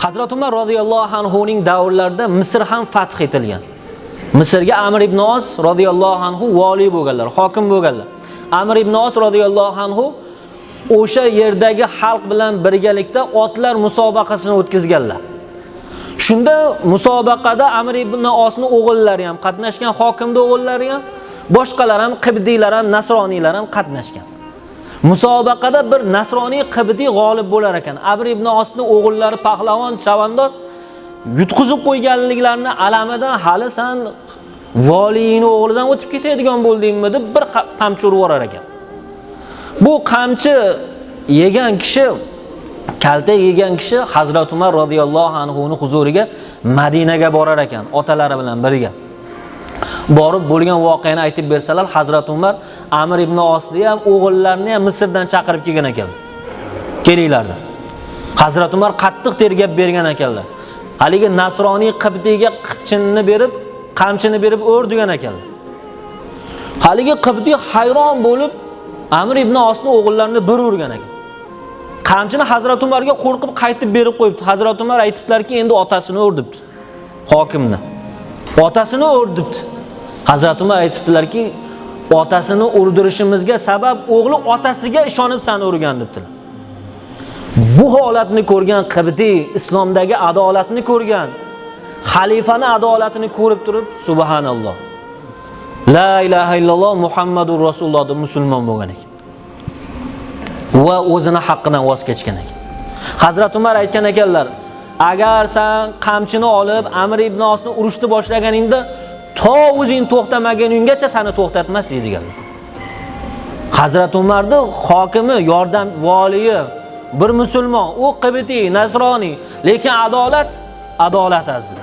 Hazrat Umar radhiyallohu anhu ning davrlarida Misr ham fath etilgan. Misrga Amr ibn Os radhiyallohu anhu vali bo'lganlar, hokim bo'lganlar. Amr ibn Os radhiyallohu anhu o'sha yerdagi xalq bilan birgalikda otlar musobaqasini o'tkazganlar. Shunda musobaqada Amr ibn Osning o'g'illari ham qatnashgan, hokimning o'g'illari ham, boshqalar ham, qibdiylar ham, nasroniylar ham qatnashgan. Musobaqada bir nasroniy qibdiy g'olib bo'lar ekan. Amr ibn Osning o'g'illari pahlavon, chavandoz yutqizib qo'yganliklarini alamidan hali sen valiyning o'g'lidan o'tib ketadigan bo'ldingmi deb bir qamchi urib yurar ekan. Bu qamchi yegan kishi, kalta yegan kishi Hazrat Umar radhiyallohu anhu ning huzuriga Madinaga borar ekan, otalari bilan birga. Borib bo'lgan voqeani aytib bersalar, Hazrat Umar Amr ibn Osni ham, o'g'illarini ham Misrdan chaqirib kelgan ekan. Kelinglarda. Hazrat Umar qattiq tergab bergan ekanlar. Haligi nasroniy qibdiga qipchinni berib, qamchini berib o'rdigan ekanlar. Haligi qibdi hayron bo'lib Amr ibn Osning o'g'illarini bir urgan ekan. Qamchini Hazrat Umarga qo'rqib qaytib berib qo'yibdi. Hazrat Umar aytibdilarki, endi otasini o'rdibdi. Hokimni. Otasini o'rdibdi. Hazrat Umar aytibdilarki, otasini o'rdirishimizga sabab o'g'li otasiga ishonib seni urgan debdilar. Bu holatni ko'rgan qibdi, islomdagi adolatni ko'rgan, xalifani adolatini ko'rib turib, subhanalloh. La ilaha illalloh Muhammadur Rasululloh deb musulmon bo'lgan ekan. Va o'zini haqqidan voz kechgan ekan. Hazrat Umar aytgan ekanlar, agar sen qamchini olib Amr ibn Osni urushni boshlaganingda to o'zing to'xtamaguninggacha seni to'xtatmas deganlar. Hazrat Umarning hokimi, yordam valiyi bir musulmon, u qibti, nasroniy, lekin adolat azli.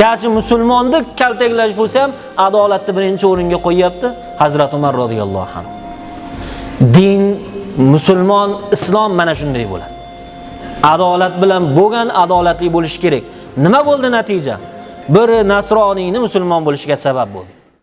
Garchi musulmonni kaltaklash bo'lsa ham adolatni birinchi o'ringa qo'yapti Hazrat Umar radhiyallohu anhu. Din, musulmon, islom mana shunday bo'ladi. Adolat bilan bo'lgan, adolatli bo'lish kerak. Nima bo'ldi natija? Bir nasroniyni musulmon bo'lishiga sabab bo'ldi.